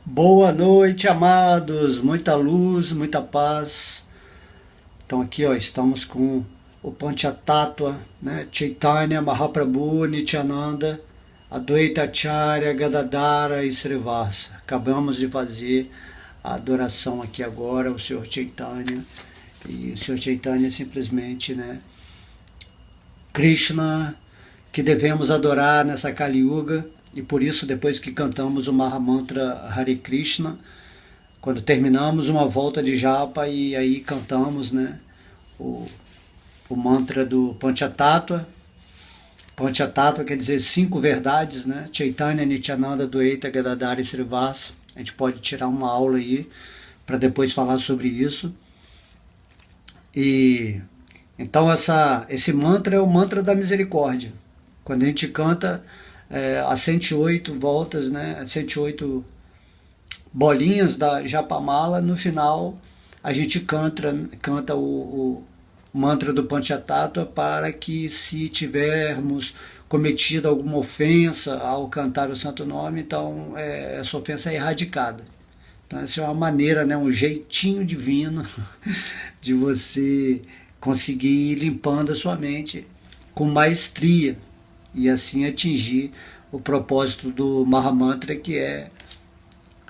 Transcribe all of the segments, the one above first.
Boa noite, amados. Muita luz, muita paz. Então aqui, ó, estamos com o Panchatattva, né? Chaitanya Mahaprabhu Nityananda, Advaita Acharya Gadadhara e Srivasa. Acabamos de fazer a adoração aqui agora ao Senhor Chaitanya. E o Senhor Chaitanya é simplesmente, né, Krishna, que devemos adorar nessa Kali Yuga. E por isso, depois que cantamos o Mahamantra Hare Krishna, quando terminamos uma volta de japa e aí cantamos, né, o, o mantra do Panchatattva. Panchatattva quer dizer 5 verdades, né? Chaitanya Nityananda Dvaita Gadadhara e Srivasa. A gente pode tirar uma aula aí para depois falar sobre isso. E então esse mantra é o mantra da misericórdia. Quando a gente canta as 108 voltas, né, as 108 bolinhas da Japamala, no final a gente canta o mantra do Panchatattva para que, se tivermos cometido alguma ofensa ao cantar o santo nome, então essa ofensa é erradicada. Então essa é uma maneira, né, um jeitinho divino de você conseguir ir limpando a sua mente com maestria e assim atingir o propósito do Mahamantra, que é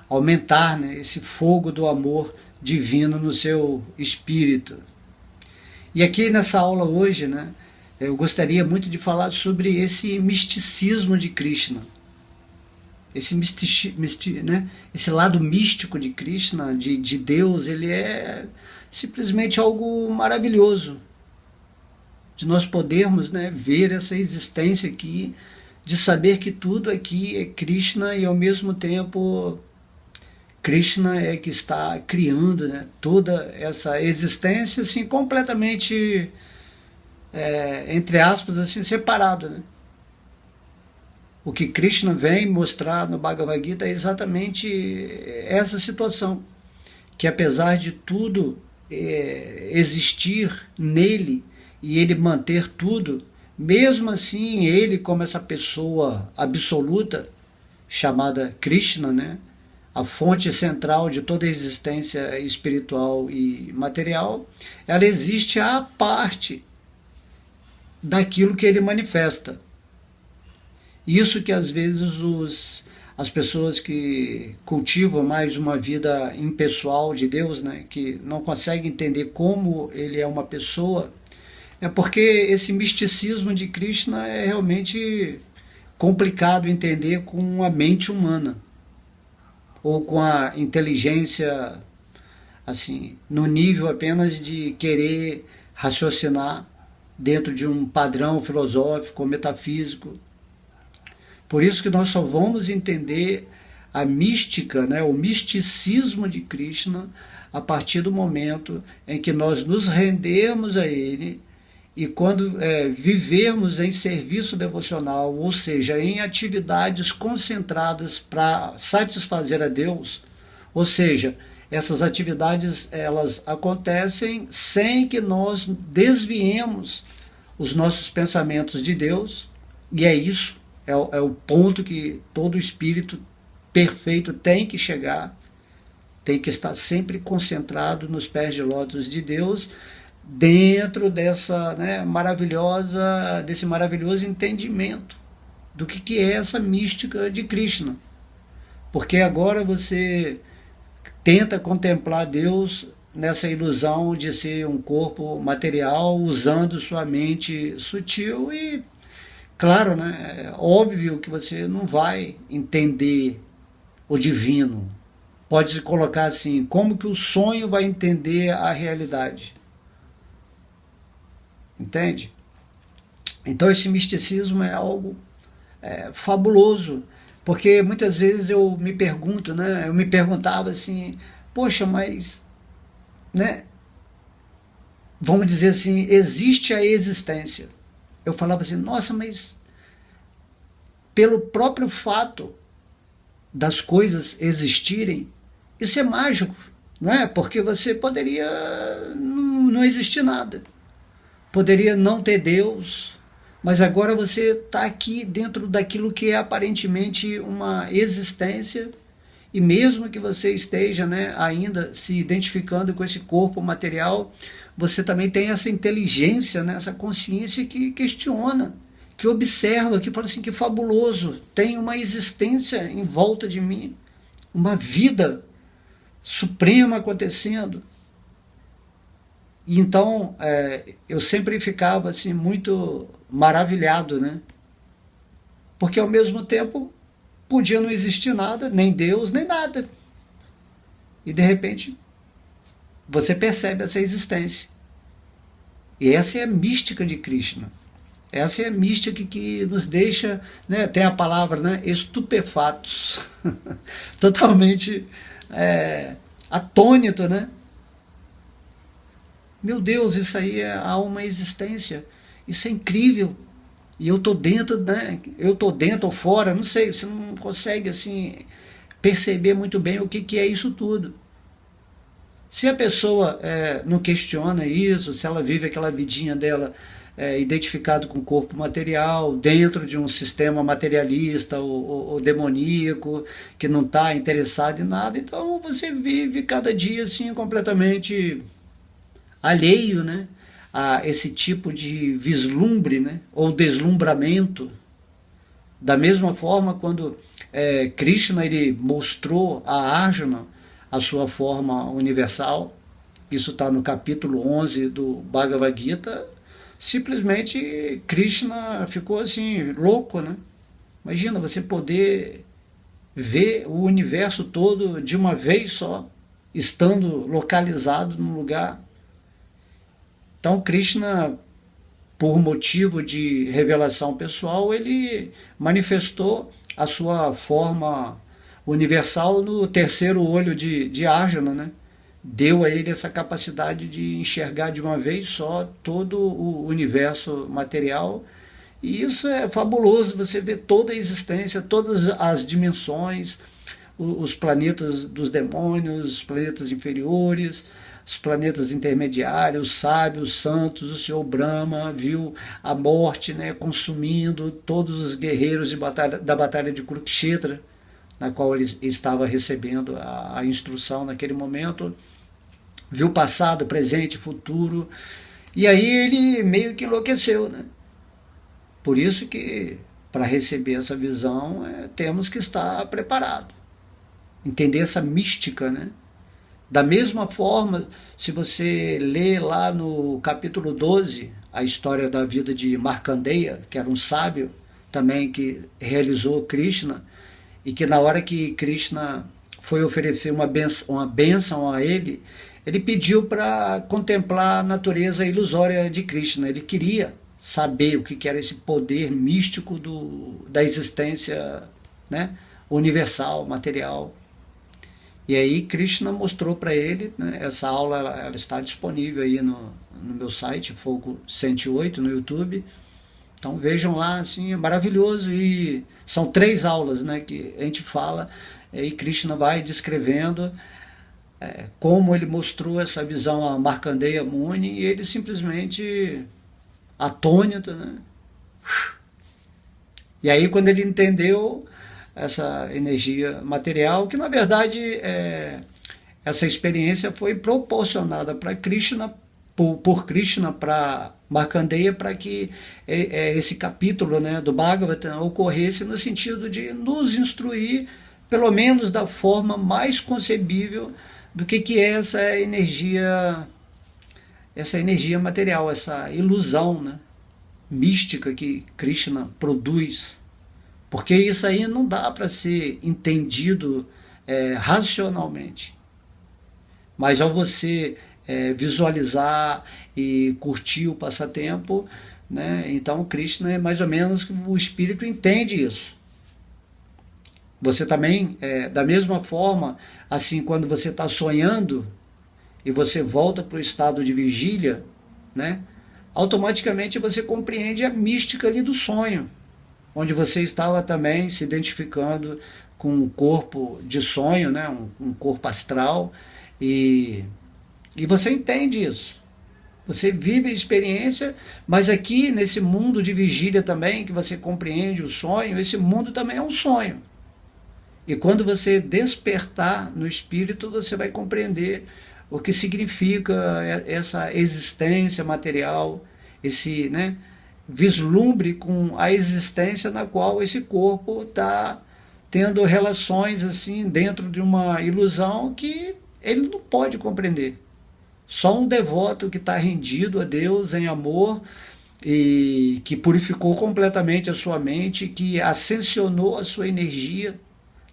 aumentar, né, esse fogo do amor divino no seu espírito. E aqui nessa aula hoje, né, eu gostaria muito de falar sobre esse misticismo de Krishna. Né, esse lado místico de Krishna, de Deus, ele é simplesmente algo maravilhoso. De nós podermos, né, ver essa existência aqui, de saber que tudo aqui é Krishna e ao mesmo tempo Krishna é que está criando, né, toda essa existência assim completamente, entre aspas, assim, separado, né? O que Krishna vem mostrar no Bhagavad Gita é exatamente essa situação, que apesar de tudo existir nele e ele manter tudo, mesmo assim ele, como essa pessoa absoluta chamada Krishna, né, a fonte central de toda a existência espiritual e material, ela existe à parte daquilo que ele manifesta. Isso que às vezes as pessoas que cultivam mais uma vida impessoal de Deus, né, que não conseguem entender como ele é uma pessoa, é porque esse misticismo de Krishna é realmente complicado entender com a mente humana ou com a inteligência, assim, no nível apenas de querer raciocinar dentro de um padrão filosófico ou metafísico. Por isso que nós só vamos entender a mística, né, o misticismo de Krishna, a partir do momento em que nós nos rendemos a ele e quando vivermos em serviço devocional, ou seja, em atividades concentradas para satisfazer a Deus, ou seja, essas atividades elas acontecem sem que nós desviemos os nossos pensamentos de Deus, e é isso, é o ponto que todo espírito perfeito tem que chegar, tem que estar sempre concentrado nos pés de lótus de Deus, dentro dessa, né, desse maravilhoso entendimento do que é essa mística de Krishna. Porque agora você tenta contemplar Deus nessa ilusão de ser um corpo material, usando sua mente sutil e, claro, né, é óbvio que você não vai entender o divino. Pode-se colocar assim, como que o sonho vai entender a realidade? Entende? Então esse misticismo é algo fabuloso, porque muitas vezes eu me pergunto, né? Eu me perguntava assim, poxa, mas, né? Vamos dizer assim, existe a existência. Eu falava assim, nossa, mas pelo próprio fato das coisas existirem, isso é mágico, não é? Porque você poderia não existir nada. Poderia não ter Deus, mas agora você está aqui dentro daquilo que é aparentemente uma existência E mesmo que você esteja, né, ainda se identificando com esse corpo material, você também tem essa inteligência, né, essa consciência que questiona, que observa, que fala assim, que fabuloso, tem uma existência em volta de mim, uma vida suprema acontecendo. E então eu sempre ficava assim muito maravilhado, né? Porque ao mesmo tempo podia não existir nada, nem Deus, nem nada. E de repente você percebe essa existência. E essa é a mística de Krishna. Essa é a mística que nos deixa, né, tem a palavra, né, estupefatos, totalmente atônito, né? Meu Deus, isso aí há uma existência, isso é incrível. E eu tô dentro, né? Eu tô dentro ou fora, não sei, você não consegue assim perceber muito bem o que é isso tudo. Se a pessoa não questiona isso, se ela vive aquela vidinha dela identificado com o corpo material, dentro de um sistema materialista ou demoníaco, que não está interessado em nada, então você vive cada dia assim completamente alheio, né, a esse tipo de vislumbre, né, ou deslumbramento. Da mesma forma, quando Krishna ele mostrou a Arjuna a sua forma universal, isso está no capítulo 11 do Bhagavad Gita, simplesmente Krishna ficou assim, louco, né? Imagina você poder ver o universo todo de uma vez só, estando localizado num lugar. Então Krishna, por motivo de revelação pessoal, ele manifestou a sua forma universal no terceiro olho de Arjuna, né? Deu a ele essa capacidade de enxergar de uma vez só todo o universo material. E isso é fabuloso, você vê toda a existência, todas as dimensões, os planetas dos demônios, os planetas inferiores, os planetas intermediários, os sábios, os santos, o Senhor Brahma viu a morte, né, consumindo todos os guerreiros da batalha de Kurukshetra, na qual ele estava recebendo a instrução naquele momento, viu passado, presente, futuro, e aí ele meio que enlouqueceu, né? Por isso que, para receber essa visão, temos que estar preparado, entender essa mística, né? Da mesma forma, se você lê lá no capítulo 12, a história da vida de Markandeya, que era um sábio também que realizou Krishna, e que na hora que Krishna foi oferecer uma bênção a ele, ele pediu para contemplar a natureza ilusória de Krishna. Ele queria saber o que era esse poder místico da existência, né, universal, material. E aí Krishna mostrou para ele, né, essa aula ela está disponível aí no meu site, Fogo 108, no YouTube. Então vejam lá, assim, é maravilhoso. E são 3 aulas, né, que a gente fala, e Krishna vai descrevendo como ele mostrou essa visão a Markandeya Muni, e ele simplesmente atônito, né? E aí quando ele entendeu essa energia material, que na verdade essa experiência foi proporcionada para Krishna, por Krishna para Markandeya, para que esse capítulo, né, do Bhagavatam ocorresse no sentido de nos instruir, pelo menos da forma mais concebível, do que é essa energia material, essa ilusão, né, mística que Krishna produz. Porque isso aí não dá para ser entendido racionalmente. Mas ao você visualizar e curtir o passatempo, né, então Krishna é mais ou menos, o espírito entende isso. Você também, da mesma forma, assim, quando você está sonhando e você volta para o estado de vigília, né, automaticamente você compreende a mística ali do sonho, onde você estava também se identificando com um corpo de sonho, né, um corpo astral, e você entende isso. Você vive a experiência, mas aqui nesse mundo de vigília também, que você compreende o sonho, esse mundo também é um sonho. E quando você despertar no espírito, você vai compreender o que significa essa existência material, esse, né, vislumbre com a existência na qual esse corpo está tendo relações assim dentro de uma ilusão que ele não pode compreender. Só um devoto que está rendido a Deus em amor e que purificou completamente a sua mente, que ascensionou a sua energia,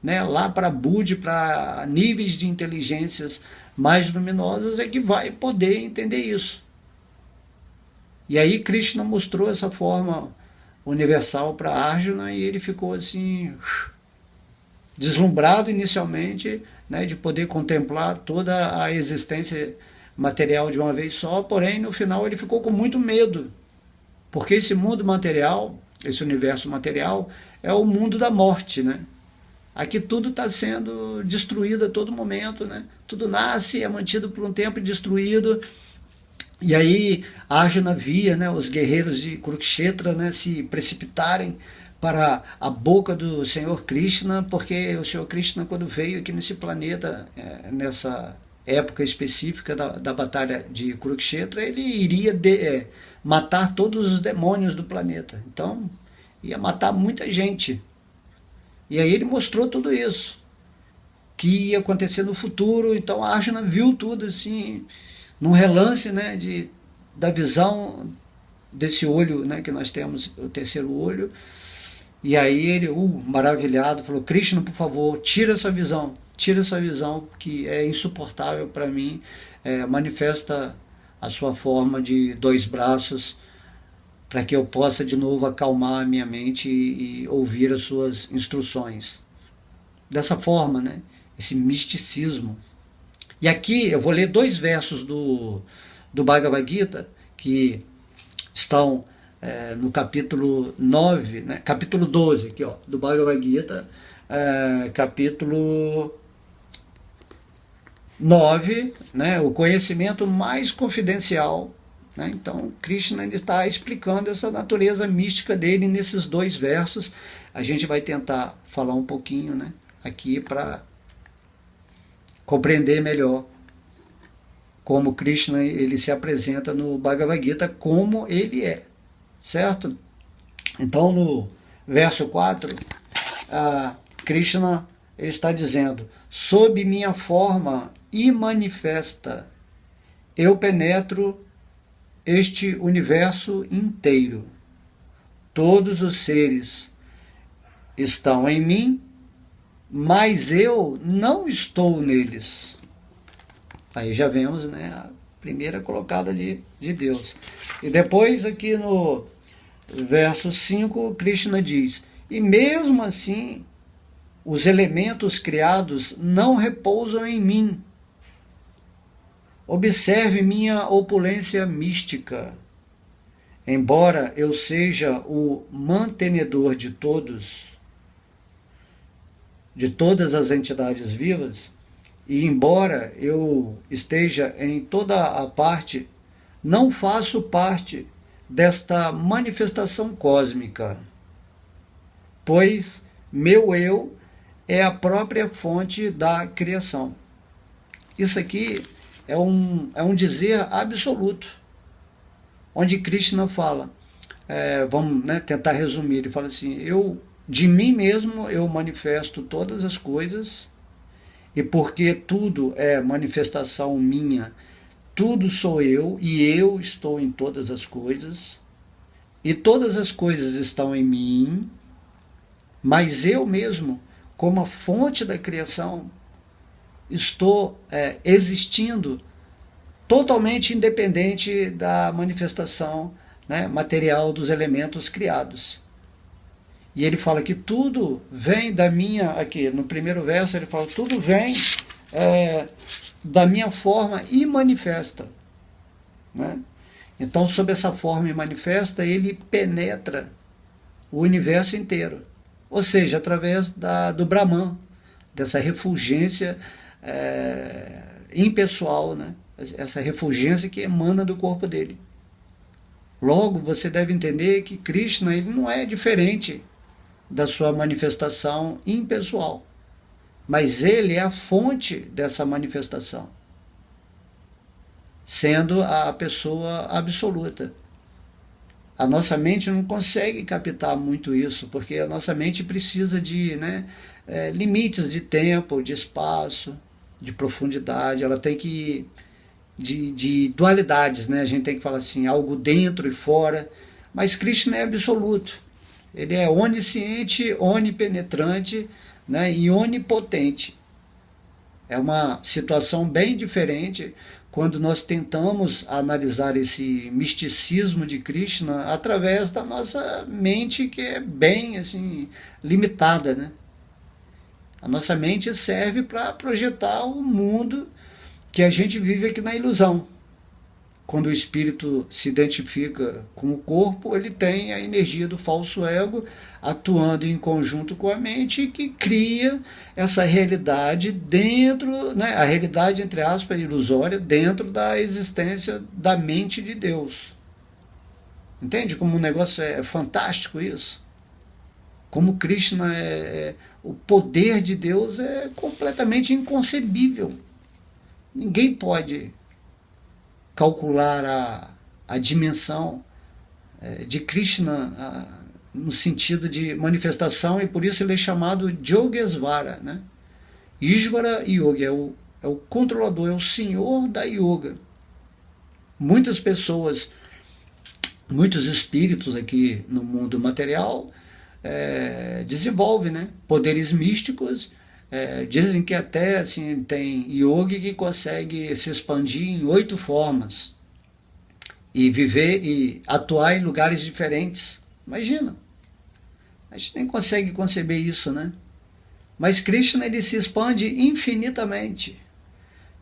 né, lá para Budi, para níveis de inteligências mais luminosas, é que vai poder entender isso. E aí Krishna mostrou essa forma universal para Arjuna e ele ficou assim deslumbrado inicialmente, né, de poder contemplar toda a existência material de uma vez só, porém no final ele ficou com muito medo, porque esse mundo material, esse universo material, é o mundo da morte, né? Aqui tudo está sendo destruído a todo momento, né? Tudo nasce, é mantido por um tempo e destruído. E aí Arjuna via, né, os guerreiros de Kurukshetra, né, se precipitarem para a boca do Senhor Krishna, porque o Senhor Krishna, quando veio aqui nesse planeta, nessa época específica da batalha de Kurukshetra, ele iria matar todos os demônios do planeta. Então, ia matar muita gente. E aí ele mostrou tudo isso, que ia acontecer no futuro. Então a Arjuna viu tudo assim, num relance, né, da visão desse olho, né, que nós temos, o terceiro olho. E aí ele, maravilhado, falou: Krishna, por favor, tira essa visão, que é insuportável para mim, manifesta a sua forma de dois braços, para que eu possa de novo acalmar a minha mente e ouvir as suas instruções. Dessa forma, né, esse misticismo. E aqui eu vou ler 2 versos do Bhagavad Gita, que estão no capítulo 9, né, capítulo 12 aqui, ó, do Bhagavad Gita, capítulo 9, né, o conhecimento mais confidencial, né? Então Krishna ele está explicando essa natureza mística dele nesses 2 versos. A gente vai tentar falar um pouquinho, né, aqui para compreender melhor como Krishna ele se apresenta no Bhagavad Gita, como ele é, certo? Então no verso 4, Krishna ele está dizendo: sob minha forma imanifesta eu penetro este universo inteiro. Todos os seres estão em mim, mas eu não estou neles. Aí já vemos, né, a primeira colocada de Deus. E depois aqui no verso 5, Krishna diz: e mesmo assim os elementos criados não repousam em mim. Observe minha opulência mística. Embora eu seja o mantenedor de todos, de todas as entidades vivas, e embora eu esteja em toda a parte, não faço parte desta manifestação cósmica, pois meu eu é a própria fonte da criação. Isso aqui é um dizer absoluto, onde Krishna fala, vamos, né, tentar resumir, ele fala assim: de mim mesmo eu manifesto todas as coisas, e porque tudo é manifestação minha, tudo sou eu, e eu estou em todas as coisas, e todas as coisas estão em mim, mas eu mesmo, como a fonte da criação, estou existindo totalmente independente da manifestação, né, material dos elementos criados. E ele fala que tudo vem da minha, aqui no primeiro verso ele fala, tudo vem da minha forma imanifesta, né? Então, sob essa forma imanifesta, ele penetra o universo inteiro, ou seja, através do Brahman, dessa refulgência impessoal, né? Essa refulgência que emana do corpo dele. Logo, você deve entender que Krishna ele não é diferente da sua manifestação impessoal. mas ele é a fonte dessa manifestação, sendo a pessoa absoluta. A nossa mente não consegue captar muito isso, porque a nossa mente precisa de, né, limites de tempo, de espaço, de profundidade. Ela tem que de dualidades, né? A gente tem que falar assim, algo dentro e fora, mas Krishna é absoluto. Ele é onisciente, onipenetrante, né, e onipotente. É uma situação bem diferente quando nós tentamos analisar esse misticismo de Krishna através da nossa mente, que é bem assim limitada, né? A nossa mente serve para projetar o mundo que a gente vive aqui na ilusão. Quando o espírito se identifica com o corpo, ele tem a energia do falso ego atuando em conjunto com a mente, que cria essa realidade dentro, né, a realidade, entre aspas, ilusória, dentro da existência da mente de Deus. Entende como um negócio é fantástico isso? Como Krishna o poder de Deus é completamente inconcebível. Ninguém pode calcular a dimensão de Krishna no sentido de manifestação, e por isso ele é chamado Yogesvara, né? Ishvara Yoga é o controlador, é o senhor da yoga. Muitas pessoas, muitos espíritos aqui no mundo material desenvolvem, né, poderes místicos. Dizem que até assim, tem yogi que consegue se expandir em 8 formas e viver e atuar em lugares diferentes. Imagina, a gente nem consegue conceber isso, né? Mas Krishna, ele se expande infinitamente,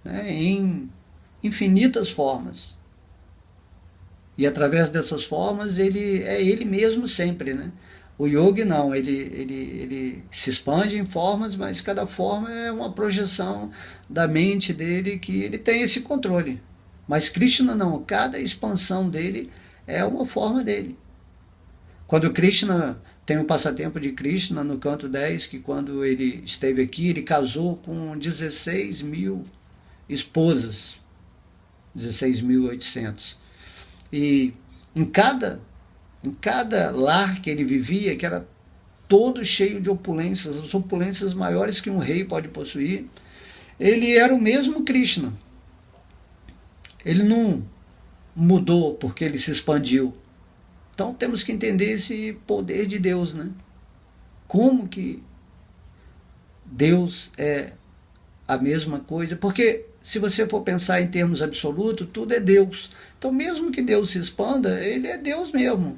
né, em infinitas formas. E através dessas formas ele é ele mesmo sempre, né? O yogi não, ele se expande em formas, mas cada forma é uma projeção da mente dele, que ele tem esse controle. Mas Krishna não, cada expansão dele é uma forma dele. Quando Krishna, tem um passatempo de Krishna no canto 10, que quando ele esteve aqui, ele casou com 16 mil esposas, 16.800. E em cada lar que ele vivia, que era todo cheio de opulências, as opulências maiores que um rei pode possuir, ele era o mesmo Krishna. Ele não mudou porque ele se expandiu. Então temos que entender esse poder de Deus, né? Como que Deus é a mesma coisa? Porque se você for pensar em termos absolutos, tudo é Deus. Então mesmo que Deus se expanda, ele é Deus mesmo.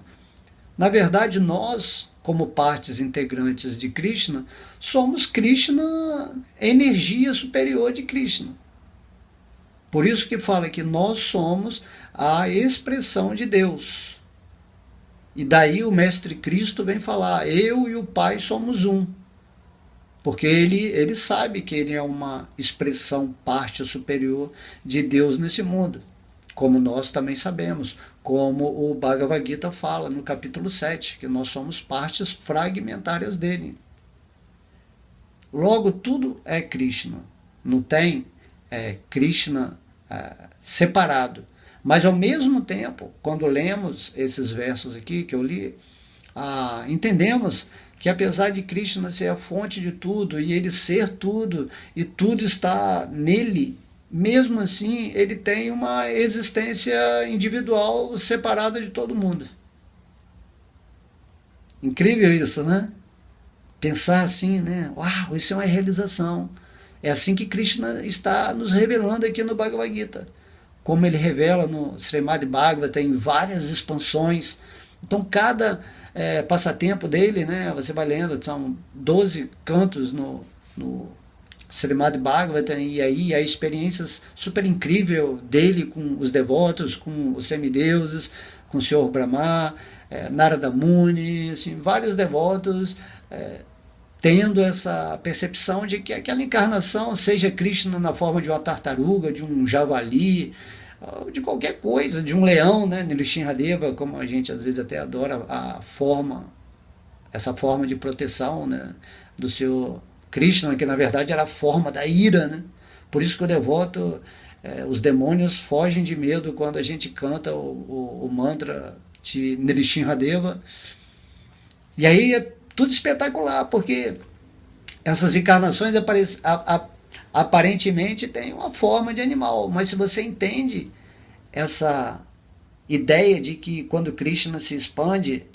Na verdade, nós, como partes integrantes de Krishna, somos Krishna, energia superior de Krishna. Por isso que fala que nós somos a expressão de Deus. E daí o Mestre Cristo vem falar, eu e o Pai somos um. Porque ele sabe que ele é uma expressão, parte superior de Deus nesse mundo. Como nós também sabemos, como o Bhagavad Gita fala no capítulo 7, que nós somos partes fragmentárias dele. Logo, tudo é Krishna. Não tem Krishna separado. Mas, ao mesmo tempo, quando lemos esses versos aqui que eu li, entendemos que apesar de Krishna ser a fonte de tudo, e ele ser tudo, e tudo está nele, mesmo assim, ele tem uma existência individual separada de todo mundo. Incrível isso, né? Pensar assim, né? Uau, isso é uma realização. É assim que Krishna está nos revelando aqui no Bhagavad Gita. Como ele revela no Srimad Bhagavatam, tem várias expansões. Então, cada passatempo dele, né? Você vai lendo, são 12 cantos no Srimad Bhagavatam, e aí há experiências super incríveis dele com os devotos, com os semideuses, com o Senhor Brahma, Narada Muni, assim, vários devotos tendo essa percepção de que aquela encarnação, seja Krishna na forma de uma tartaruga, de um javali, de qualquer coisa, de um leão, né, Nrsimhadeva, como a gente às vezes até adora essa forma de proteção, né, do Senhor Krishna, que na verdade era a forma da ira, né? Por isso que o devoto, os demônios fogem de medo quando a gente canta o mantra de Nrsimhadeva. E aí é tudo espetacular, porque essas encarnações aparentemente têm uma forma de animal, mas se você entende essa ideia de que quando Krishna se expande,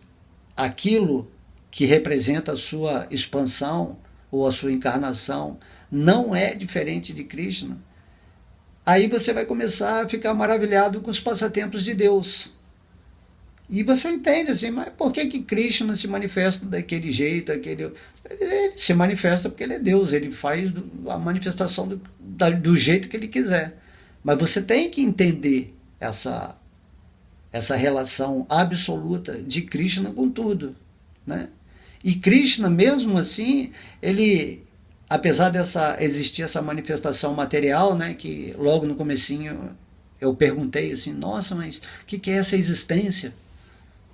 aquilo que representa a sua expansão ou a sua encarnação não é diferente de Krishna, aí você vai começar a ficar maravilhado com os passatempos de Deus. E você entende assim, mas por que Krishna se manifesta daquele jeito? Ele se manifesta porque ele é Deus, ele faz a manifestação do jeito que ele quiser. Mas você tem que entender essa relação absoluta de Krishna com tudo, né? E Krishna, mesmo assim, ele, apesar existir essa manifestação material, né, que logo no comecinho eu perguntei assim, nossa, mas o que é essa existência?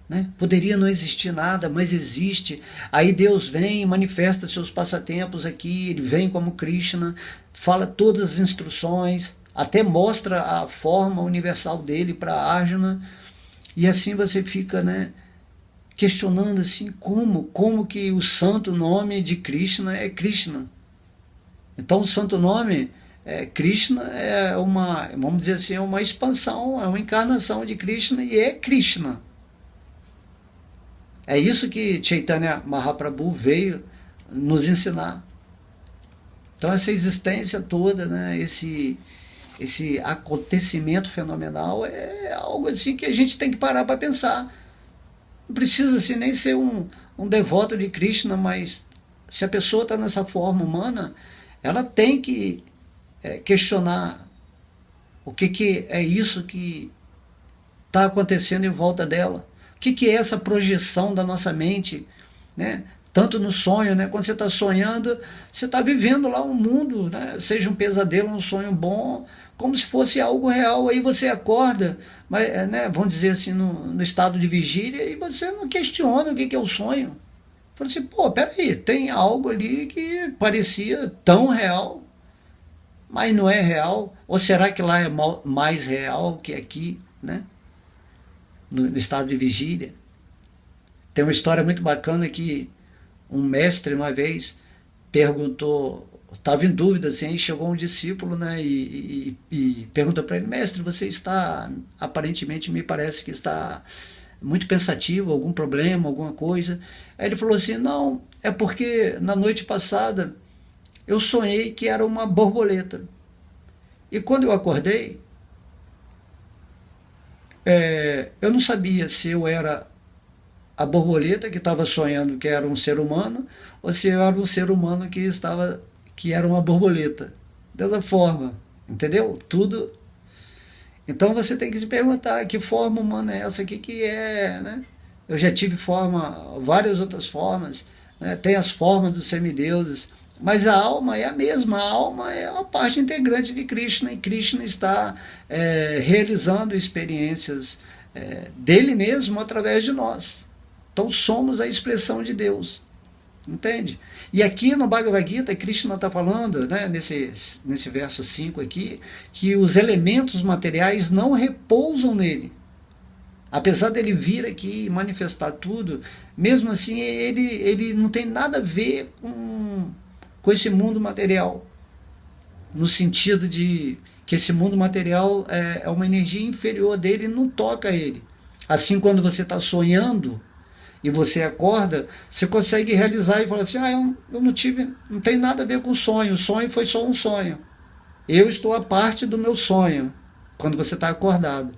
Né? Poderia não existir nada, mas existe. Aí Deus vem e manifesta seus passatempos aqui, ele vem como Krishna, fala todas as instruções, até mostra a forma universal dele para Arjuna, e assim você fica, né, questionando assim, como que o santo nome de Krishna é Krishna. Então o santo nome Krishna é uma, vamos dizer assim, é uma expansão, é uma encarnação de Krishna e é Krishna. É isso que Chaitanya Mahaprabhu veio nos ensinar. Então essa existência toda, né, esse acontecimento fenomenal é algo assim que a gente tem que parar para pensar. Não precisa assim, nem ser um devoto de Krishna, mas se a pessoa está nessa forma humana, ela tem que questionar o que é isso que está acontecendo em volta dela. O que é essa projeção da nossa mente, né? Tanto no sonho, né? Quando você está sonhando, você está vivendo lá um mundo, né? Seja um pesadelo, um sonho bom, como se fosse algo real. Aí você acorda, mas, né, vamos dizer assim, no estado de vigília, e você não questiona o que é o sonho. Fala assim, pô, peraí, tem algo ali que parecia tão real, mas não é real. Ou será que lá é mais real que aqui, né? No estado de vigília. Tem uma história muito bacana que um mestre uma vez perguntou, estava em dúvida assim, aí chegou um discípulo, né, e perguntou para ele, mestre, você está, aparentemente me parece que está muito pensativo, algum problema, alguma coisa. Aí ele falou assim, não, é porque na noite passada eu sonhei que era uma borboleta. E quando eu acordei, eu não sabia se eu era a borboleta que estava sonhando que era um ser humano, ou se eu era um ser humano que era uma borboleta. Dessa forma, entendeu? Tudo. Então você tem que se perguntar que forma humana é essa, o que é, né? Eu já tive várias outras formas, né? Tem as formas dos semideuses, mas a alma é a mesma, a alma é uma parte integrante de Krishna, e Krishna está realizando experiências dele mesmo através de nós. Então somos a expressão de Deus, entende? E aqui no Bhagavad Gita, Krishna está falando, né, nesse verso 5 aqui, que os elementos materiais não repousam nele. Apesar dele vir aqui e manifestar tudo, mesmo assim ele não tem nada a ver com esse mundo material, no sentido de que esse mundo material é uma energia inferior dele, não toca ele. Assim, quando você está sonhando e você acorda, você consegue realizar e falar assim, eu não tem nada a ver com o sonho foi só um sonho. Eu estou a parte do meu sonho, quando você está acordado.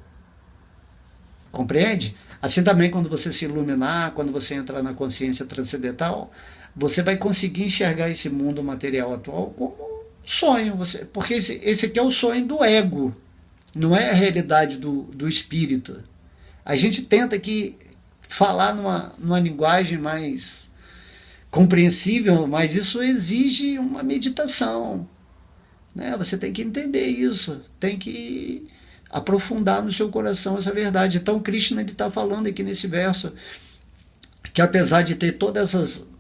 Compreende? Assim também quando você se iluminar, quando você entrar na consciência transcendental, você vai conseguir enxergar esse mundo material atual como um sonho. Porque esse aqui é o sonho do ego, não é a realidade do espírito. A gente tenta aqui falar numa linguagem mais compreensível, mas isso exige uma meditação, né? Você tem que entender isso, tem que aprofundar no seu coração essa verdade. Então Krishna está falando aqui nesse verso que apesar de ter toda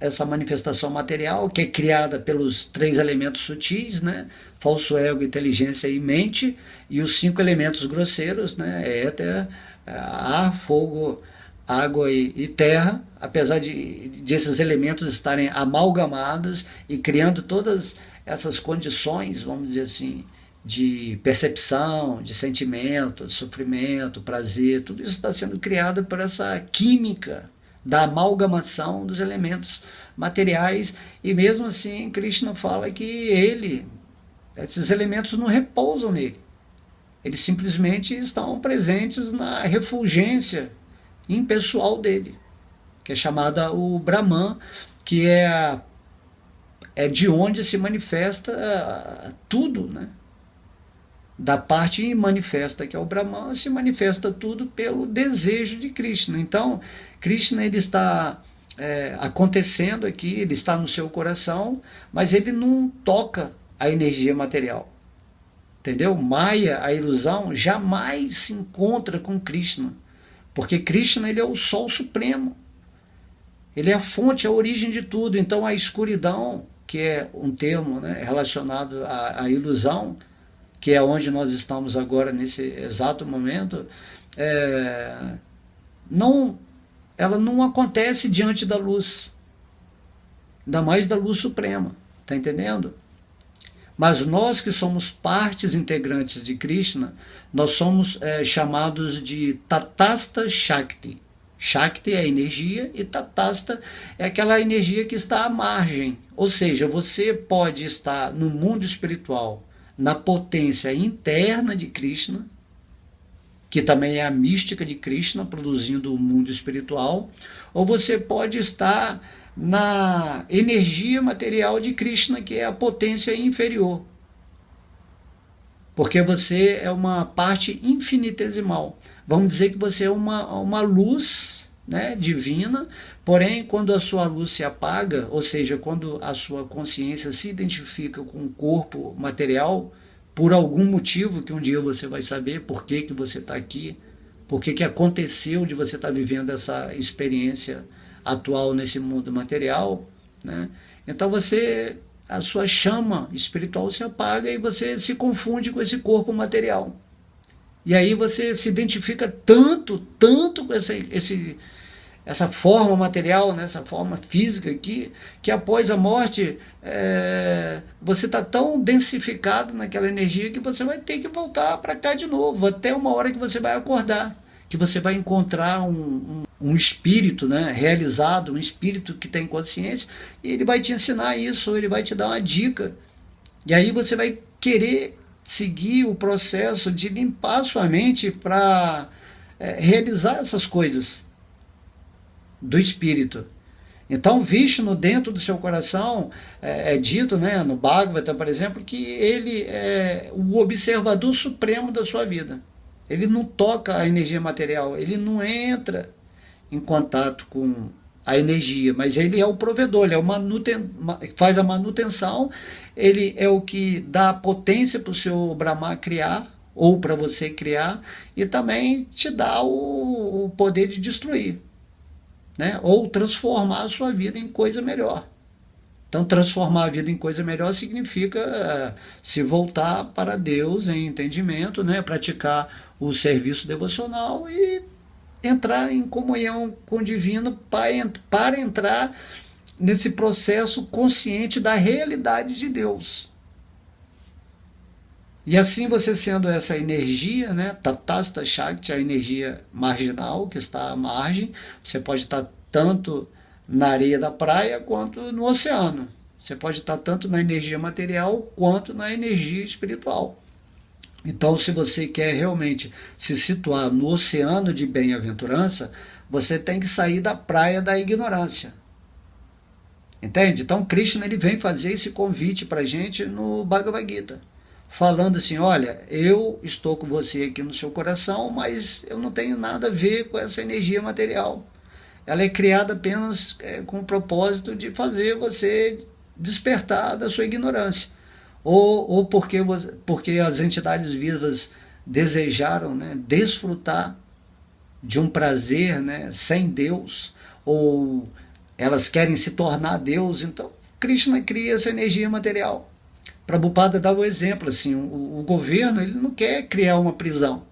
essa manifestação material, que é criada pelos 3 elementos sutis, né? Falso ego, inteligência e mente, e os 5 elementos grosseiros, né? Éter, ar, fogo, água e terra, apesar de esses elementos estarem amalgamados e criando todas essas condições, vamos dizer assim, de percepção, de sentimento, de sofrimento, prazer, tudo isso está sendo criado por essa química da amalgamação dos elementos materiais, e mesmo assim Krishna fala que esses elementos não repousam nele, eles simplesmente estão presentes na refulgência impessoal dele, que é chamada o Brahman, que é de onde se manifesta tudo, né? Da parte manifesta, que é o Brahman, se manifesta tudo pelo desejo de Krishna. Então, Krishna ele está acontecendo aqui, ele está no seu coração, mas ele não toca a energia material. Entendeu? Maya, a ilusão, jamais se encontra com Krishna, porque Krishna ele é o Sol Supremo. Ele é a fonte, a origem de tudo. Então, a escuridão, que é um termo, né, relacionado à ilusão, que é onde nós estamos agora nesse exato momento, ela não acontece diante da luz, ainda mais da luz suprema, está entendendo? Mas nós que somos partes integrantes de Krishna, nós somos chamados de Tatasta Shakti. Shakti é energia e Tatasta é aquela energia que está à margem, ou seja, você pode estar no mundo espiritual, na potência interna de Krishna, que também é a mística de Krishna produzindo o mundo espiritual, ou você pode estar na energia material de Krishna, que é a potência inferior, porque você é uma parte infinitesimal. Vamos dizer que você é uma luz, né, divina, porém quando a sua luz se apaga, ou seja, quando a sua consciência se identifica com o corpo material, por algum motivo que um dia você vai saber por que você está aqui, por que aconteceu de você estar vivendo essa experiência atual nesse mundo material, né? Então a sua chama espiritual se apaga e você se confunde com esse corpo material. E aí você se identifica tanto com essa forma material, né, essa forma física aqui, que após a morte você está tão densificado naquela energia que você vai ter que voltar para cá de novo, até uma hora que você vai acordar, que você vai encontrar um espírito, né, realizado, um espírito que tem consciência, e ele vai te ensinar isso, ele vai te dar uma dica, e aí você vai querer seguir o processo de limpar sua mente para realizar essas coisas do espírito. Então Vishnu dentro do seu coração é dito, né, no Bhagavata, por exemplo, que ele é o observador supremo da sua vida. Ele não toca a energia material, ele não entra em contato com a energia, mas ele é o provedor, ele é faz a manutenção, ele é o que dá potência para o seu Brahma criar, ou para você criar, e também te dá o poder de destruir, né? Ou transformar a sua vida em coisa melhor. Então, transformar a vida em coisa melhor significa se voltar para Deus em entendimento, né? Praticar o serviço devocional e entrar em comunhão com o divino para entrar nesse processo consciente da realidade de Deus. E assim você sendo essa energia, né, Tatasta Shakti, a energia marginal que está à margem, você pode estar tanto na areia da praia quanto no oceano. Você pode estar tanto na energia material quanto na energia espiritual. Então, se você quer realmente se situar no oceano de bem-aventurança, você tem que sair da praia da ignorância. Entende? Então, Krishna ele vem fazer esse convite para a gente no Bhagavad Gita, falando assim, olha, eu estou com você aqui no seu coração, mas eu não tenho nada a ver com essa energia material. Ela é criada apenas com o propósito de fazer você despertar da sua ignorância. Ou porque as entidades vivas desejaram, né, desfrutar de um prazer, né, sem Deus, ou elas querem se tornar Deus. Então, Krishna cria essa energia material. Prabhupada dava o exemplo, assim, o governo ele não quer criar uma prisão,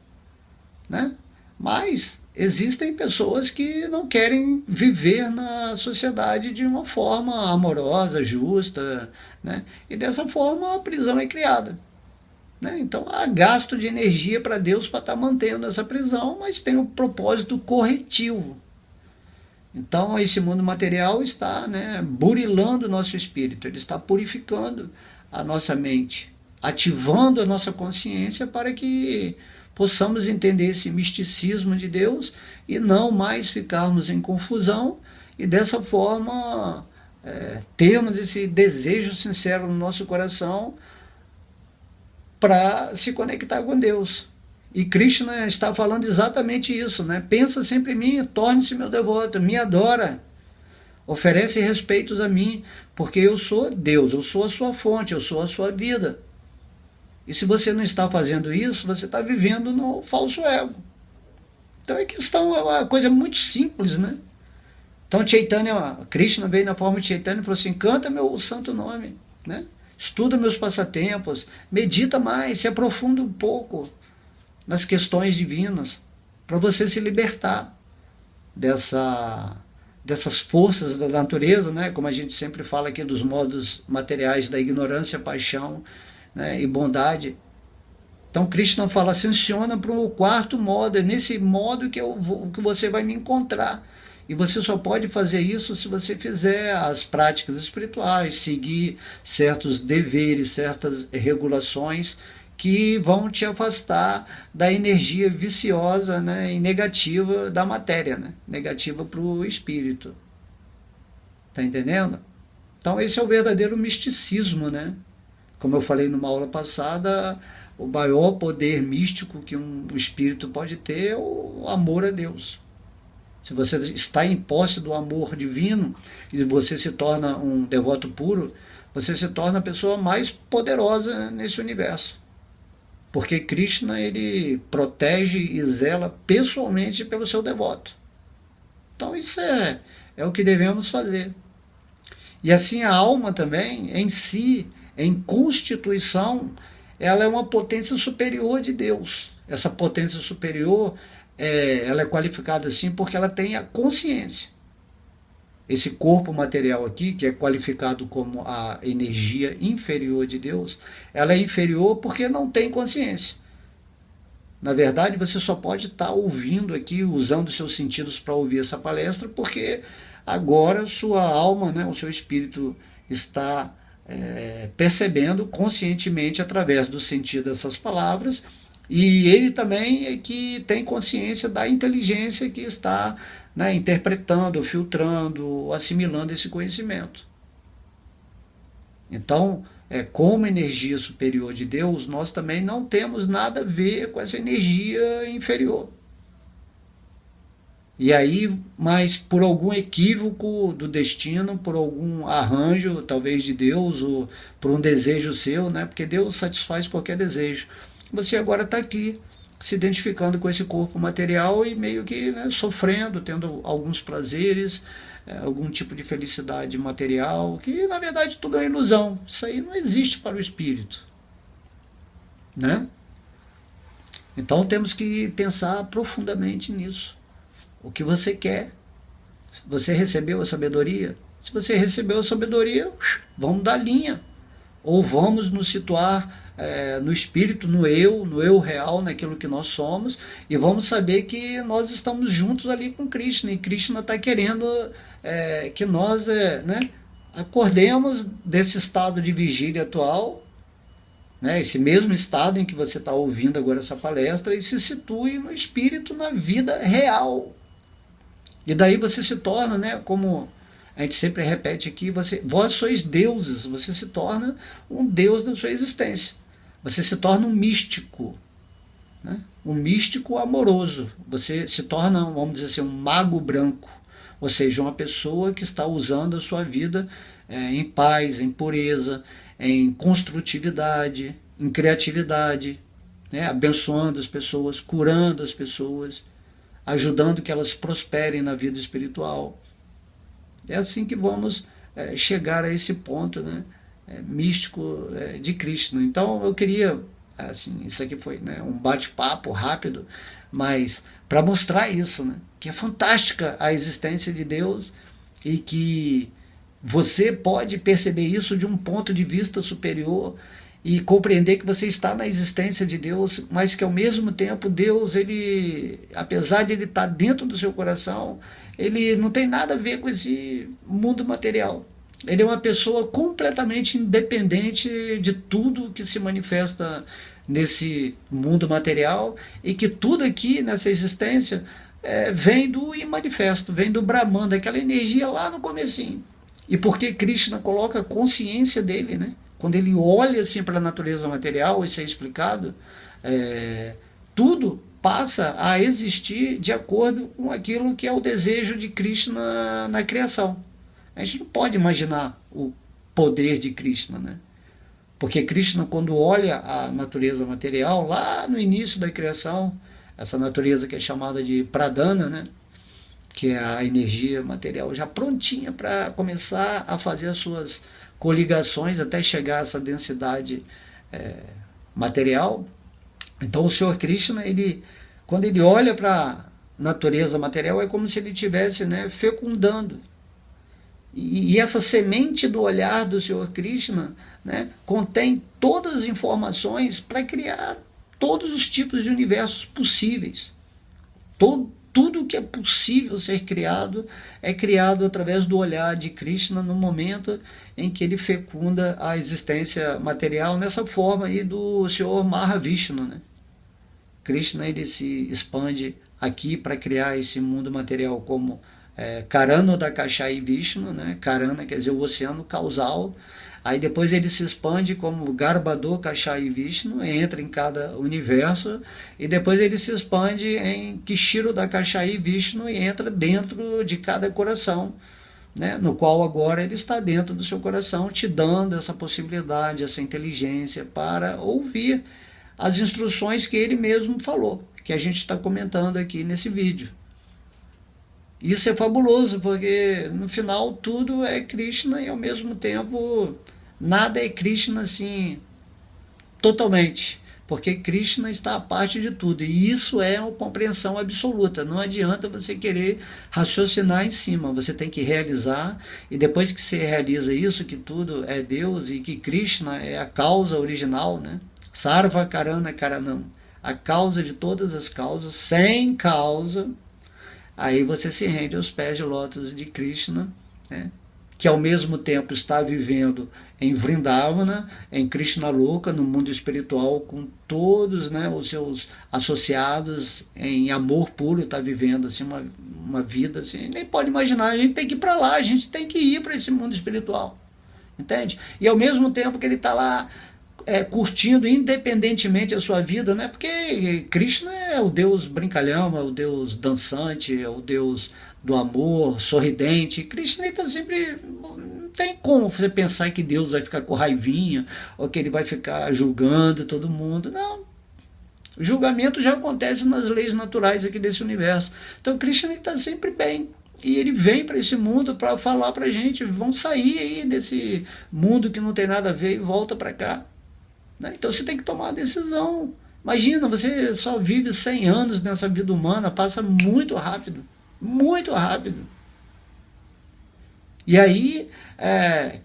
né? Mas existem pessoas que não querem viver na sociedade de uma forma amorosa, justa, né? E dessa forma a prisão é criada. Né? Então há gasto de energia para Deus para estar mantendo essa prisão, mas tem o propósito corretivo. Então esse mundo material está, né, burilando o nosso espírito, ele está purificando a nossa mente, ativando a nossa consciência para que possamos entender esse misticismo de Deus e não mais ficarmos em confusão e dessa forma termos esse desejo sincero no nosso coração para se conectar com Deus. E Krishna está falando exatamente isso, né? Pensa sempre em mim, torne-se meu devoto, me adora, oferece respeitos a mim, porque eu sou Deus, eu sou a sua fonte, eu sou a sua vida. E se você não está fazendo isso, você está vivendo no falso ego. Então é questão, é uma coisa muito simples, né? Então Chaitanya, Krishna veio na forma de Chaitanya e falou assim, canta meu santo nome, né? Estuda meus passatempos, medita mais, se aprofunda um pouco nas questões divinas, para você se libertar dessas forças da natureza, né? Como a gente sempre fala aqui dos modos materiais da ignorância, paixão, né? E bondade. Então Krishna fala, ascensiona para o quarto modo, é nesse modo que você vai me encontrar. E você só pode fazer isso se você fizer as práticas espirituais, seguir certos deveres, certas regulações que vão te afastar da energia viciosa, né, e negativa da matéria, né, negativa para o espírito. Está entendendo? Então esse é o verdadeiro misticismo, né? Como eu falei numa aula passada, o maior poder místico que um espírito pode ter é o amor a Deus. Se você está em posse do amor divino e você se torna um devoto puro, você se torna a pessoa mais poderosa nesse universo. Porque Krishna ele protege e zela pessoalmente pelo seu devoto. Então isso é o que devemos fazer. E assim a alma também, em si, em constituição, ela é uma potência superior de Deus. Essa potência superior ela é qualificada assim porque ela tem a consciência. Esse corpo material aqui, que é qualificado como a energia inferior de Deus, ela é inferior porque não tem consciência. Na verdade, você só pode estar ouvindo aqui, usando seus sentidos para ouvir essa palestra, porque agora sua alma, né, o seu espírito está percebendo conscientemente através do sentido dessas palavras. E ele também é que tem consciência da inteligência que está, né, interpretando, filtrando, assimilando esse conhecimento. Então, como energia superior de Deus, nós também não temos nada a ver com essa energia inferior. E aí, mas por algum equívoco do destino, por algum arranjo, talvez de Deus, ou por um desejo seu, né, porque Deus satisfaz qualquer desejo, você agora está aqui, se identificando com esse corpo material e meio que, né, sofrendo, tendo alguns prazeres, algum tipo de felicidade material, que na verdade tudo é ilusão. Isso aí não existe para o espírito, né? Então temos que pensar profundamente nisso. O que você quer? Você recebeu a sabedoria? Se você recebeu a sabedoria, vamos dar linha. Ou vamos nos situar no espírito, no eu real, naquilo que nós somos, e vamos saber que nós estamos juntos ali com Krishna, e Krishna está querendo que nós né, acordemos desse estado de vigília atual, né, esse mesmo estado em que você está ouvindo agora essa palestra, e se situe no espírito, na vida real. E daí você se torna, né, como a gente sempre repete aqui, vós sois deuses, você se torna um deus da sua existência. Você se torna um místico, né? Um místico amoroso. Você se torna, vamos dizer assim, um mago branco. Ou seja, uma pessoa que está usando a sua vida em paz, em pureza, em construtividade, em criatividade, né? Abençoando as pessoas, curando as pessoas, ajudando que elas prosperem na vida espiritual. É assim que vamos chegar a esse ponto, né, místico de Krishna. Então eu queria, assim, isso aqui foi, né, um bate-papo rápido, mas para mostrar isso, né, que é fantástica a existência de Deus e que você pode perceber isso de um ponto de vista superior e compreender que você está na existência de Deus, mas que ao mesmo tempo Deus, ele, apesar de ele estar dentro do seu coração, ele não tem nada a ver com esse mundo material. Ele é uma pessoa completamente independente de tudo que se manifesta nesse mundo material e que tudo aqui nessa existência vem do imanifesto, vem do Brahman, daquela energia lá no comecinho. E porque Krishna coloca a consciência dele, né? Quando ele olha assim para a natureza material, isso é explicado, tudo passa a existir de acordo com aquilo que é o desejo de Krishna na criação. A gente não pode imaginar o poder de Krishna, né? Porque Krishna, quando olha a natureza material, lá no início da criação, essa natureza que é chamada de Pradana, né? Que é a energia material já prontinha para começar a fazer as suas coligações até chegar a essa densidade material. Então o Senhor Krishna, ele, quando ele olha para a natureza material, é como se ele estivesse, né, fecundando. E essa semente do olhar do Senhor Krishna, né, contém todas as informações para criar todos os tipos de universos possíveis. Tudo que é possível ser criado é criado através do olhar de Krishna no momento em que ele fecunda a existência material nessa forma aí do Senhor Mahavishnu, né? Krishna, ele se expande aqui para criar esse mundo material como Karano Dakashai Vishnu, né? Karana quer dizer o oceano causal. Aí depois ele se expande como Garbhador Kashai Vishnu, entra em cada universo, e depois ele se expande em Kishiro Dakashai Vishnu e entra dentro de cada coração, né? No qual agora ele está dentro do seu coração, te dando essa possibilidade, essa inteligência para ouvir as instruções que ele mesmo falou, que a gente está comentando aqui nesse vídeo. Isso é fabuloso, porque no final tudo é Krishna e ao mesmo tempo nada é Krishna assim totalmente, porque Krishna está a parte de tudo, e isso é uma compreensão absoluta. Não adianta você querer raciocinar em cima, você tem que realizar, e depois que você realiza isso, que tudo é Deus e que Krishna é a causa original, né? Sarva Karana Karanam, a causa de todas as causas, sem causa. Aí você se rende aos pés de lótus de Krishna, né? Que ao mesmo tempo está vivendo em Vrindavana, em Krishna Loka, no mundo espiritual, com todos, né, os seus associados em amor puro, está vivendo assim, uma vida assim, nem pode imaginar. A gente tem que ir para lá, a gente tem que ir para esse mundo espiritual, entende? E ao mesmo tempo que ele está lá curtindo independentemente a sua vida, né? Porque Krishna é o Deus brincalhão, é o Deus dançante, é o Deus do amor, sorridente. Krishna está sempre... Não tem como você pensar que Deus vai ficar com raivinha ou que ele vai ficar julgando todo mundo. Não. O julgamento já acontece nas leis naturais aqui desse universo. Então Krishna está sempre bem. E ele vem para esse mundo para falar para a gente, vamos sair aí desse mundo que não tem nada a ver e volta para cá. Então você tem que tomar a decisão. Imagina, você só vive 100 anos nessa vida humana, passa muito rápido, muito rápido. E aí,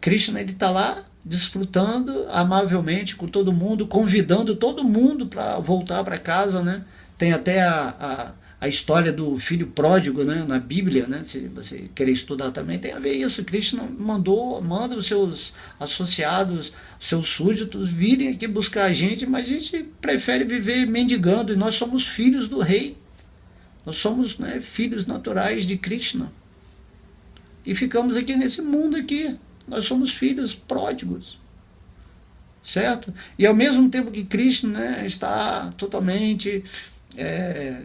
Krishna está lá, desfrutando amavelmente com todo mundo, convidando todo mundo para voltar para casa, né? Tem até a história do filho pródigo, né, na Bíblia, né, se você querer estudar também, tem a ver isso. Krishna manda os seus associados, os seus súditos virem aqui buscar a gente, mas a gente prefere viver mendigando, e nós somos filhos do rei, nós somos, né, filhos naturais de Krishna, e ficamos aqui nesse mundo aqui, nós somos filhos pródigos, certo? E ao mesmo tempo que Krishna, né, está totalmente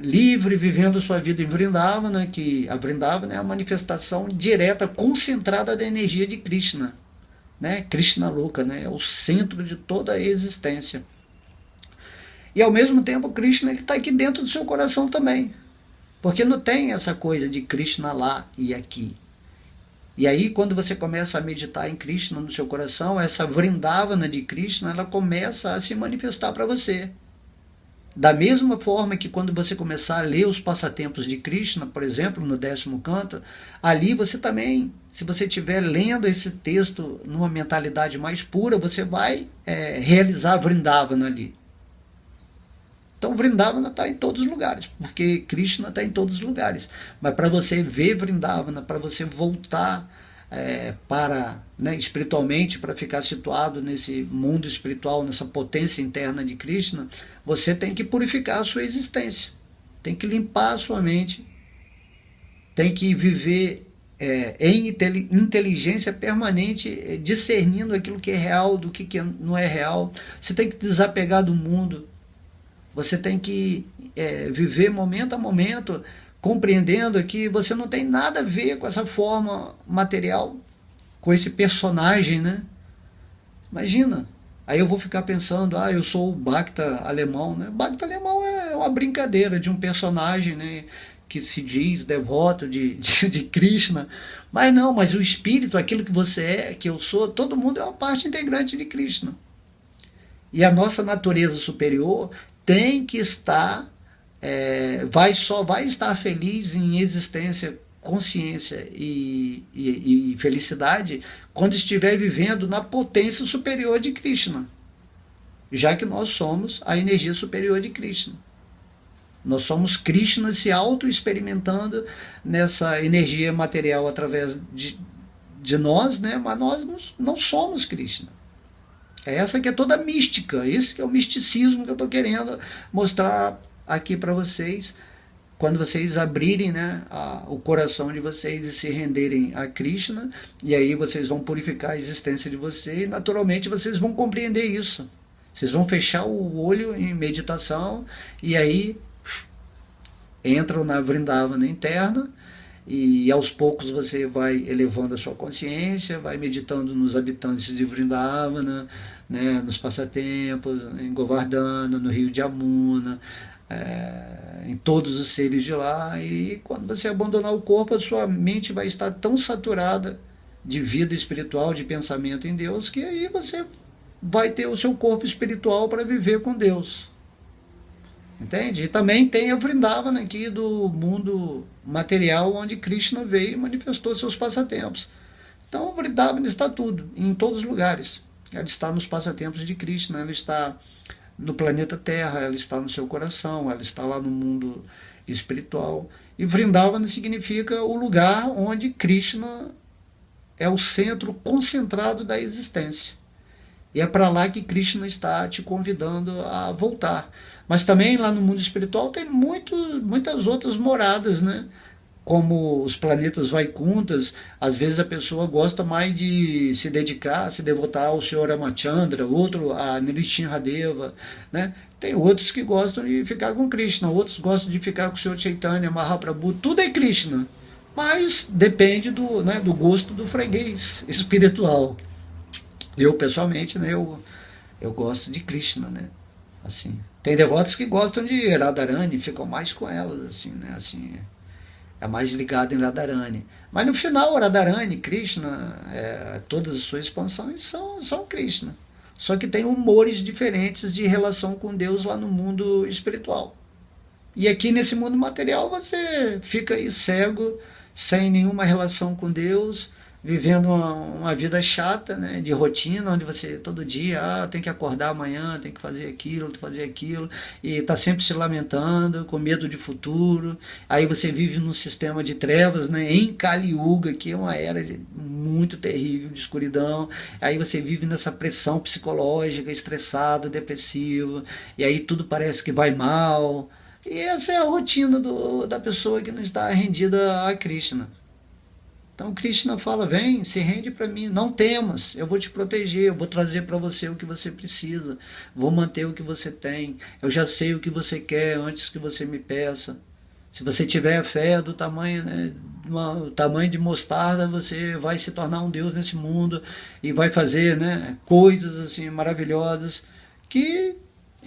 livre, vivendo sua vida em Vrindavana, que a Vrindavana é a manifestação direta, concentrada da energia de Krishna, né? Krishna Loka, né? É o centro de toda a existência. E ao mesmo tempo Krishna está aqui dentro do seu coração também, porque não tem essa coisa de Krishna lá e aqui. E aí, quando você começa a meditar em Krishna no seu coração, essa Vrindavana de Krishna, ela começa a se manifestar para você. Da mesma forma que quando você começar a ler os passatempos de Krishna, por exemplo, no 10º canto, ali você também, se você estiver lendo esse texto numa mentalidade mais pura, você vai realizar Vrindavana ali. Então Vrindavana está em todos os lugares, porque Krishna está em todos os lugares. Mas para você ver Vrindavana, para você voltar para, né, espiritualmente, para ficar situado nesse mundo espiritual, nessa potência interna de Krishna, você tem que purificar a sua existência, tem que limpar a sua mente, tem que viver em inteligência permanente, discernindo aquilo que é real do que não é real. Você tem que desapegar do mundo, você tem que viver momento a momento, compreendendo que você não tem nada a ver com essa forma material, com esse personagem, né? Imagina. Aí eu vou ficar pensando, eu sou o Bhakta alemão, né? Bhakta alemão é uma brincadeira de um personagem, né, que se diz devoto de Krishna. Mas não, mas o espírito, aquilo que você é, que eu sou, todo mundo é uma parte integrante de Krishna. E a nossa natureza superior tem que estar, só vai estar feliz em existência, consciência e felicidade quando estiver vivendo na potência superior de Krishna, já que nós somos a energia superior de Krishna. Nós somos Krishna se auto-experimentando nessa energia material através de nós, né? Mas nós não somos Krishna. Essa que é toda a mística, esse que é o misticismo que eu estou querendo mostrar aqui para vocês, quando vocês abrirem, né, o coração de vocês e se renderem a Krishna, e aí vocês vão purificar a existência de vocês, e naturalmente vocês vão compreender isso. Vocês vão fechar o olho em meditação, e aí entram na Vrindavana interna, e aos poucos você vai elevando a sua consciência, vai meditando nos habitantes de Vrindavana, né, nos passatempos, em Govardhana, no rio de Yamuna, em todos os seres de lá, e quando você abandonar o corpo, a sua mente vai estar tão saturada de vida espiritual, de pensamento em Deus, que aí você vai ter o seu corpo espiritual para viver com Deus. Entende? E também tem a Vrindavana aqui do mundo material, onde Krishna veio e manifestou seus passatempos. Então, a Vrindavana está tudo, em todos os lugares. Ela está nos passatempos de Krishna, ela está no planeta Terra, ela está no seu coração, ela está lá no mundo espiritual. E Vrindavana significa o lugar onde Krishna é o centro concentrado da existência. E é para lá que Krishna está te convidando a voltar. Mas também lá no mundo espiritual tem muitas outras moradas, né? Como os planetas Vaikunthas. Às vezes a pessoa gosta mais de se dedicar, se devotar ao Senhor Ramachandra, outro a Nrsimhadeva, né? Tem outros que gostam de ficar com Krishna, outros gostam de ficar com o Senhor Chaitanya, Mahaprabhu, tudo é Krishna. Mas depende do gosto do freguês espiritual. Eu, pessoalmente, né, eu gosto de Krishna, né? Assim, tem devotos que gostam de Radharani, ficam mais com elas, assim, né? Assim, é mais ligado em Radharani. Mas no final, Radharani, Krishna, todas as suas expansões são Krishna. Só que tem humores diferentes de relação com Deus lá no mundo espiritual. E aqui nesse mundo material você fica aí cego, sem nenhuma relação com Deus, vivendo uma vida chata, né, de rotina, onde você todo dia tem que acordar amanhã, tem que fazer aquilo, e está sempre se lamentando, com medo de futuro. Aí você vive num sistema de trevas, né, em Kali Yuga, que é uma era muito terrível de escuridão. Aí você vive nessa pressão psicológica, estressado, depressivo, e aí tudo parece que vai mal. E essa é a rotina da pessoa que não está rendida a Krishna. Então Krishna fala, vem, se rende para mim, não temas, eu vou te proteger, eu vou trazer para você o que você precisa, vou manter o que você tem, eu já sei o que você quer antes que você me peça. Se você tiver fé do tamanho, né, tamanho de mostarda, você vai se tornar um Deus nesse mundo e vai fazer, né, coisas assim maravilhosas, que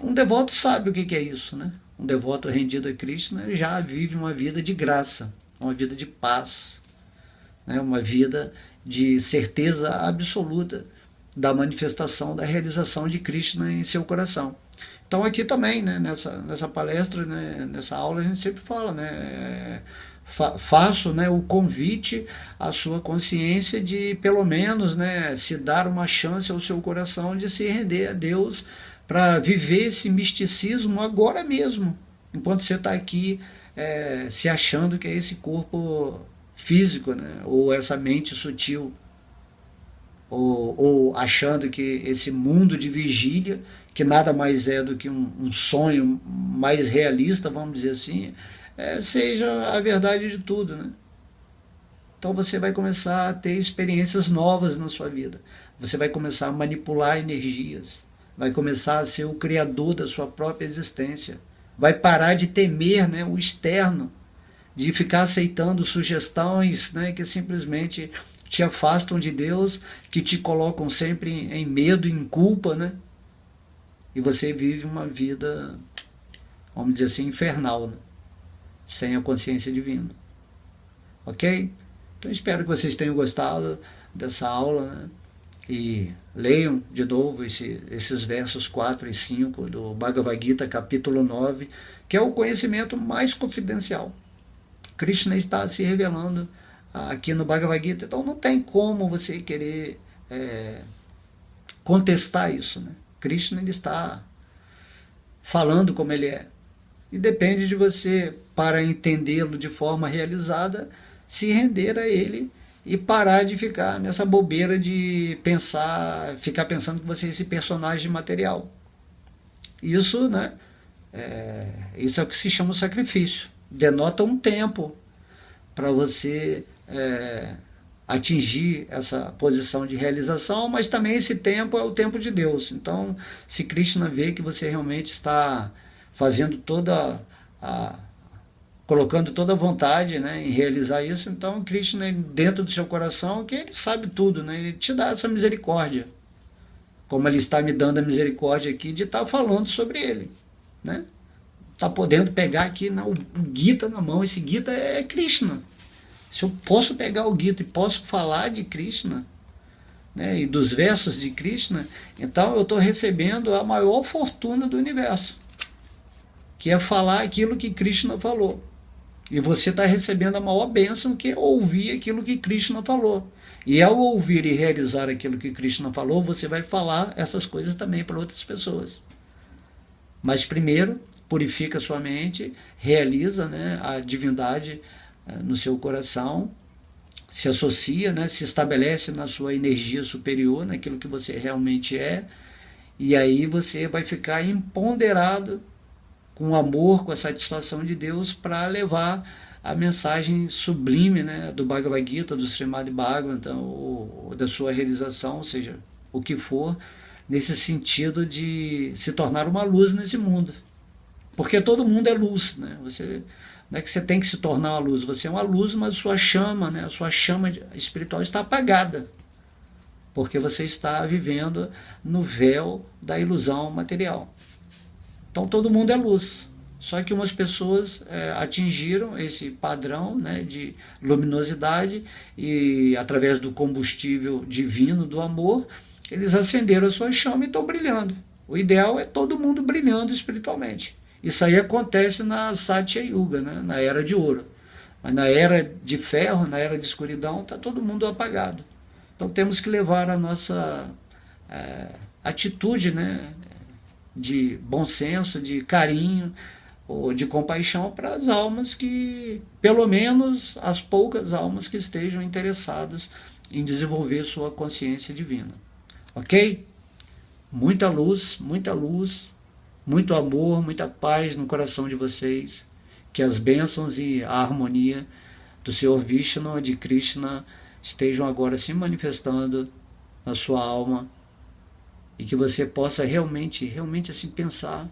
um devoto sabe o que é isso, né? Um devoto rendido a Krishna já vive uma vida de graça, uma vida de paz. né? Uma vida de certeza absoluta da manifestação, da realização de Krishna em seu coração. Então aqui também, né, nessa palestra, né, nessa aula, a gente sempre fala, né, faço, né, o convite à sua consciência de, pelo menos, né, se dar uma chance ao seu coração de se render a Deus para viver esse misticismo agora mesmo, enquanto você está aqui se achando que é esse corpo físico, né, ou essa mente sutil, ou achando que esse mundo de vigília, que nada mais é do que um sonho mais realista, vamos dizer assim, seja a verdade de tudo, né? Então você vai começar a ter experiências novas na sua vida. Você vai começar a manipular energias. Vai começar a ser o criador da sua própria existência. Vai parar de temer, né, o externo, de ficar aceitando sugestões, né, que simplesmente te afastam de Deus, que te colocam sempre em medo, em culpa, né? E você vive uma vida, vamos dizer assim, infernal, né? Sem a consciência divina. Ok? Então espero que vocês tenham gostado dessa aula, né? E leiam de novo esses versos 4 e 5 do Bhagavad Gita, capítulo 9, que é o conhecimento mais confidencial. Krishna está se revelando aqui no Bhagavad Gita, então não tem como você querer contestar isso, né? Krishna, ele está falando como ele é. E depende de você, para entendê-lo de forma realizada, se render a ele e parar de ficar nessa bobeira de ficar pensando que você é esse personagem material. Isso, né, isso é o que se chama o sacrifício. Denota um tempo para você atingir essa posição de realização, mas também esse tempo é o tempo de Deus. Então, se Krishna vê que você realmente está fazendo colocando toda a vontade, né, em realizar isso, então Krishna, dentro do seu coração, que ele sabe tudo, né, ele te dá essa misericórdia, como ele está me dando a misericórdia aqui de estar falando sobre ele, né? Está podendo pegar aqui o Gita na mão. Esse Gita é Krishna. Se eu posso pegar o Gita e posso falar de Krishna, né, e dos versos de Krishna, então eu estou recebendo a maior fortuna do universo, que é falar aquilo que Krishna falou. E você está recebendo a maior bênção, que é ouvir aquilo que Krishna falou. E ao ouvir e realizar aquilo que Krishna falou, você vai falar essas coisas também para outras pessoas. Mas primeiro, purifica sua mente, realiza, né, a divindade no seu coração, se associa, né, se estabelece na sua energia superior, naquilo que você realmente é, e aí você vai ficar empoderado com amor, com a satisfação de Deus, para levar a mensagem sublime, né, do Bhagavad Gita, do Srimad Bhagavatam, ou da sua realização, ou seja, o que for, nesse sentido de se tornar uma luz nesse mundo. Porque todo mundo é luz, né? Não é que você tem que se tornar uma luz, você é uma luz, mas sua chama, né, a sua chama espiritual está apagada, porque você está vivendo no véu da ilusão material. Então todo mundo é luz, só que umas pessoas atingiram esse padrão, né, de luminosidade e através do combustível divino do amor, eles acenderam a sua chama e estão brilhando. O ideal é todo mundo brilhando espiritualmente. Isso aí acontece na Satya Yuga, né, na Era de Ouro. Mas na Era de Ferro, na Era de Escuridão, está todo mundo apagado. Então temos que levar a nossa atitude, né, de bom senso, de carinho ou de compaixão para as almas que, pelo menos as poucas almas que estejam interessadas em desenvolver sua consciência divina. Ok? Muita luz, muito amor, muita paz no coração de vocês. Que as bênçãos e a harmonia do Senhor Vishnu, de Krishna, estejam agora se manifestando na sua alma, e que você possa realmente assim pensar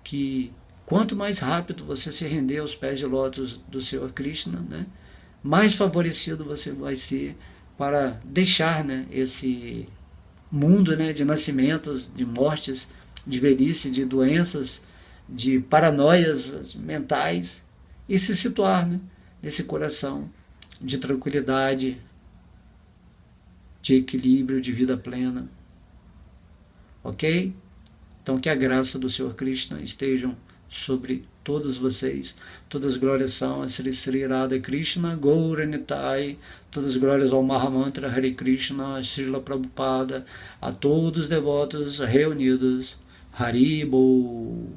que quanto mais rápido você se render aos pés de lótus do Senhor Krishna, né, mais favorecido você vai ser para deixar, né, esse mundo, né, de nascimentos, de mortes, de velhice, de doenças, de paranoias mentais, e se situar, né, nesse coração de tranquilidade, de equilíbrio, de vida plena. Ok? Então que a graça do Senhor Krishna estejam sobre todos vocês. Todas as glórias são a Sri Sri Radha Krishna, Gaura Nitai, todas as glórias ao Mahamantra Hare Krishna, a Srila Prabhupada, a todos os devotos reunidos. Haribo.